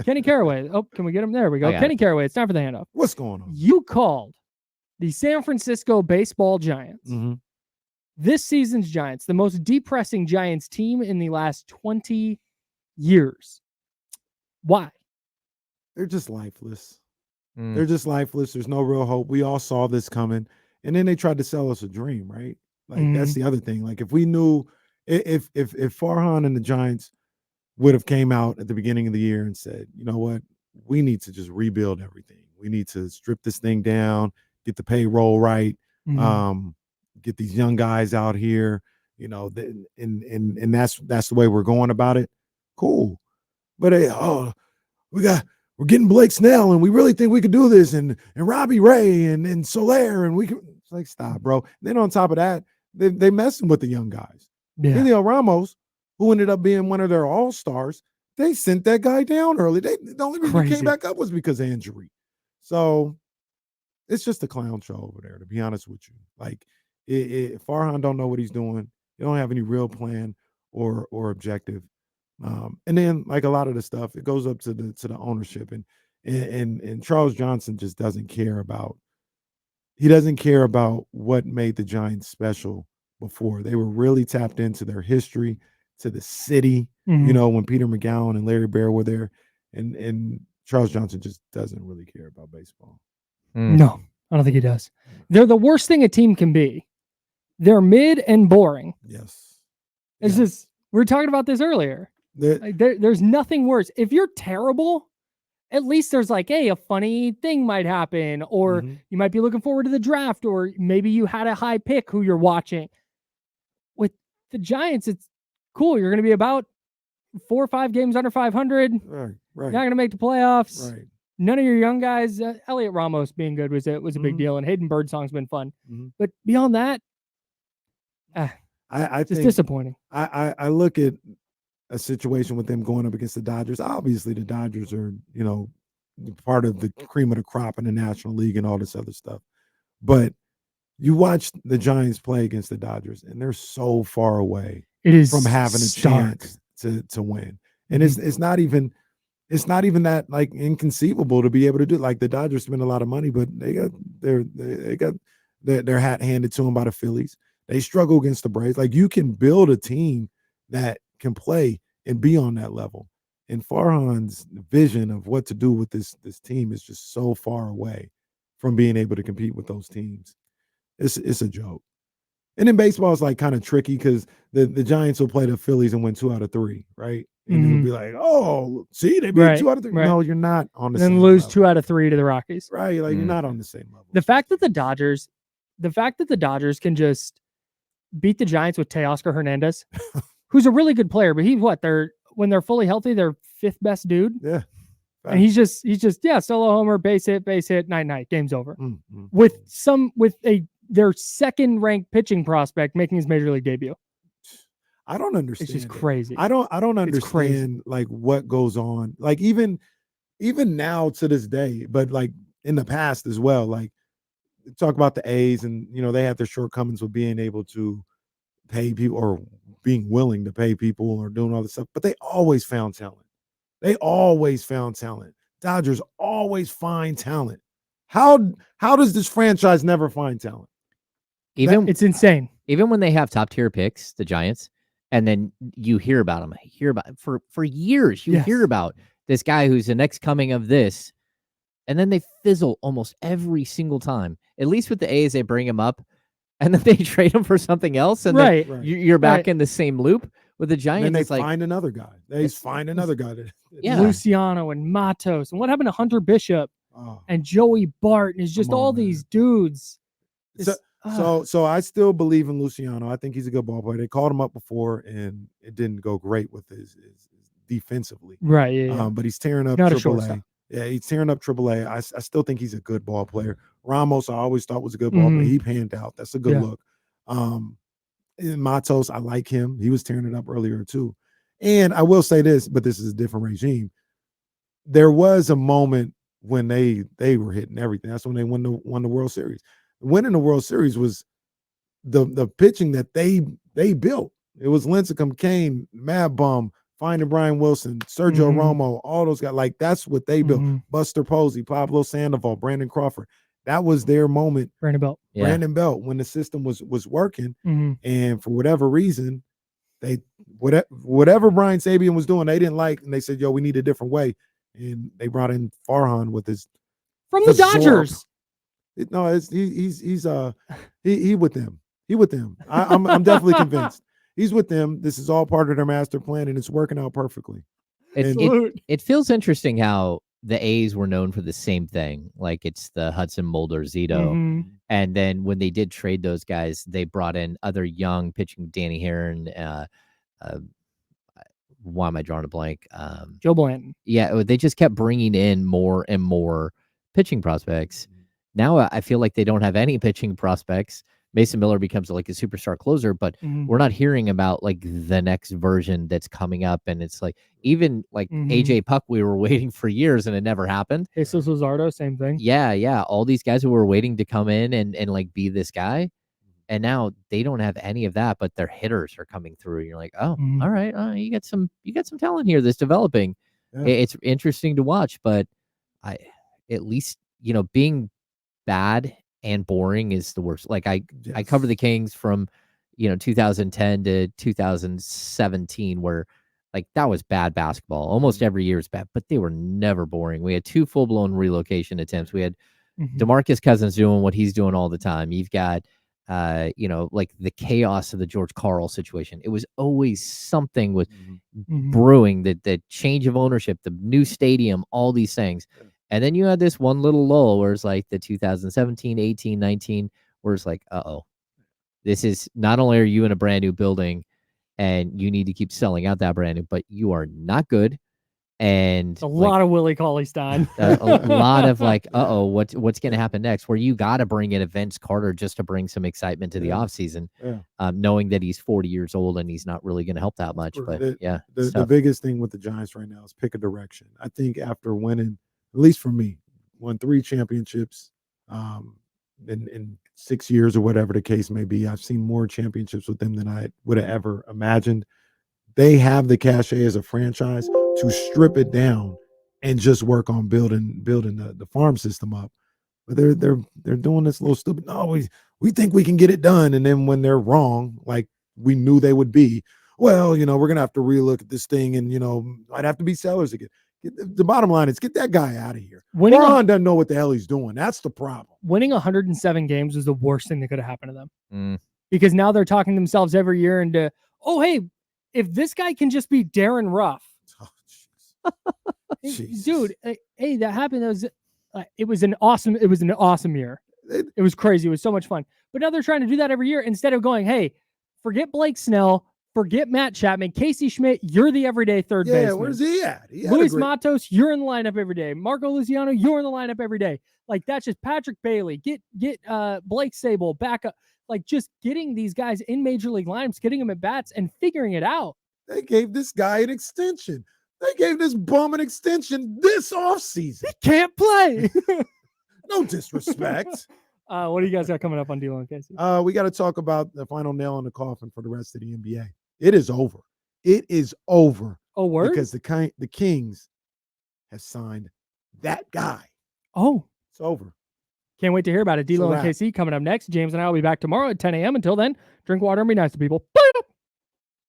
Kenny Caraway. Oh, can we get him? There we go. Kenny Caraway. It's time for the handoff. What's going on? You called the San Francisco baseball Giants, this season's Giants, the most depressing Giants team in the last 20 years. Why? They're just lifeless. They're just lifeless. There's no real hope. We all saw this coming. And then they tried to sell us a dream, right? Like, that's the other thing. Like, if we knew, if Farhan and the Giants would have came out at the beginning of the year and said, you know what, we need to just rebuild everything. We need to strip this thing down, get the payroll right, get these young guys out here, you know, and that's the way we're going about it. Cool. But we're getting Blake Snell, and we really think we could do this, and Robbie Ray and Soler, and we can. It's like, stop, bro. And then on top of that, they messing with the young guys. Yeah. Julio Ramos, who ended up being one of their all-stars, they sent that guy down early. The only reason he came back up was because of injury. So it's just a clown show over there, to be honest with you. Like, Farhan don't know what he's doing. He don't have any real plan or objective. And then, like, a lot of the stuff, it goes up to the ownership, and Charles Johnson just doesn't care about. He doesn't care about what made the Giants special before. They were really tapped into their history, to the city. You know, when Peter McGowan and Larry Bear were there, and Charles Johnson just doesn't really care about baseball. No, I don't think he does. They're the worst thing a team can be. They're mid and boring. Yes, it's just, we were talking about this earlier. There's nothing worse. If you're terrible, at least there's like, hey, a funny thing might happen, or you might be looking forward to the draft, or maybe you had a high pick who you're watching. With the Giants, it's cool. You're going to be about 4 or 5 games under 500. Right. You're not going to make the playoffs. Right. None of your young guys. Elliot Ramos being good was a big deal, and Hayden Birdsong's been fun. But beyond that, I it's think disappointing. I look at a situation with them going up against the Dodgers. Obviously, the Dodgers are, you know, part of the cream of the crop in the National League and all this other stuff. But you watch the Giants play against the Dodgers, and they're so far away from having a chance to win. And it's not even that, like, inconceivable to be able to do. Like, the Dodgers spend a lot of money, but they got their hat handed to them by the Phillies. They struggle against the Braves. Like, you can build a team that can play and be on that level. And Farhan's vision of what to do with this team is just so far away from being able to compete with those teams. It's a joke. And in baseball, it's like kind of tricky because the Giants will play the Phillies and win 2 out of 3, right? And you'll be like, oh, see, they beat 2 out of 3. Right. No, you're not on the same level. Then lose 2 out of 3 to the Rockies. Right, like, you're not on the same level. The fact that the Dodgers can just beat the Giants with Teoscar Hernandez, who's a really good player, but when they're fully healthy, they're 5th best dude. Yeah. And he's just solo homer, base hit, night, game's over. With their 2nd ranked pitching prospect making his major league debut. I don't understand. It's just crazy. I don't understand, like, what goes on. Like, even now to this day, but like in the past as well, like, talk about the A's, and, you know, they have their shortcomings with being able to pay people or being willing to pay people or doing all this stuff, but they always found talent. Dodgers always find talent. How does this franchise never find talent? It's insane. Even when they have top tier picks, the Giants, and then you hear about them, for years, hear about this guy who's the next coming of this, and then they fizzle almost every single time. At least with the A's, they bring him up, and then they trade him for something else, and then you're back in the same loop. With the Giants, and then they find another guy. Luciano and Matos. And what happened to Hunter Bishop and Joey Bart? And it's just all these dudes. So I still believe in Luciano. I think he's a good ball player. They called him up before, and it didn't go great with his defensively. Right. Yeah. But he's tearing up AAA. Yeah, he's tearing up AAA. I still think he's a good ball player. Ramos, I always thought was a good ball player. He panned out. That's a good look. Matos, I like him. He was tearing it up earlier too. And I will say this, but this is a different regime. There was a moment when they were hitting everything. That's when they won the World Series. Winning the World Series was the pitching that they built. It was Lincecum, Kane, Mad Bum, finding Brian Wilson, Sergio Romo, all those guys. Like, that's what they built. Buster Posey, Pablo Sandoval, Brandon Crawford. That was their moment. Brandon Belt. Yeah. Brandon Belt, when the system was working, and for whatever reason, they whatever Brian Sabian was doing, they didn't like, and they said, "Yo, we need a different way." And they brought in Farhan with his from the Dodgers. No, he's he with them. He with them. I'm definitely convinced. He's with them. This is all part of their master plan, and it's working out perfectly. It feels interesting how the A's were known for the same thing. Like, it's the Hudson, Mulder, Zito. And then when they did trade those guys, they brought in other young pitching, Danny Herron. Why am I drawing a blank? Joe Blanton. Yeah, they just kept bringing in more and more pitching prospects. Now I feel like they don't have any pitching prospects. Mason Miller becomes like a superstar closer, but we're not hearing about like the next version that's coming up. And it's like, even like AJ Puck, we were waiting for years and it never happened. Jesus Luzardo, same thing. Yeah. All these guys who were waiting to come in and like be this guy. And now they don't have any of that, but their hitters are coming through. You're like, oh, all right. You got some talent here that's developing. Yeah. It's interesting to watch, but at least, being bad and boring is the worst. Like, I cover the Kings from 2010 to 2017, where like that was bad basketball. Almost every year is bad, but they were never boring. We had 2 full-blown relocation attempts. We had DeMarcus Cousins doing what he's doing all the time. You've got like the chaos of the George Karl situation. It was always something with brewing, the change of ownership, the new stadium, all these things. And then you had this one little lull where it's like the 2017, 18, 19, where it's like, this is, not only are you in a brand new building and you need to keep selling out that brand new, but you are not good. And a lot of Willie Cauley-Stein. a lot of like, what's going to happen next? Where you got to bring in a Vince Carter just to bring some excitement to the offseason, knowing that he's 40 years old and he's not really going to help that much. But the biggest thing with the Giants right now is pick a direction. I think after winning, at least for me, won 3 championships in 6 years or whatever the case may be. I've seen more championships with them than I would have ever imagined. They have the cachet as a franchise to strip it down and just work on building the farm system up. But they're doing this little stupid. No, we think we can get it done, and then when they're wrong, like we knew they would be, well, we're gonna have to relook at this thing, and might have to be sellers again. The bottom line is get that guy out of here. Ron doesn't know what the hell he's doing. That's the problem. Winning 107 games was the worst thing that could have happened to them. Because now they're talking themselves every year into, hey, if this guy can just be Darren Ruff. Dude, hey, that happened. It was an awesome year. It was crazy. It was so much fun. But now they're trying to do that every year instead of going, hey, forget Blake Snell, forget Matt Chapman, Casey Schmidt, you're the everyday third baseman. Yeah, where's he at? Luis Matos, you're in the lineup every day. Marco Luciano, you're in the lineup every day. Like, that's just Patrick Bailey. Get Blake Sable back up. Like, just getting these guys in major league lineups, getting them at bats and figuring it out. They gave this guy an extension. They gave this bum an extension this offseason. He can't play. No disrespect. What do you guys got coming up on D-Lo and Casey? We got to talk about the final nail in the coffin for the rest of the NBA. It is over. It is over. Oh, word? Because the Kings have signed that guy. Oh. It's over. Can't wait to hear about it. D-Lo and KC coming up next. James and I will be back tomorrow at 10 a.m. Until then, drink water and be nice to people. Bye.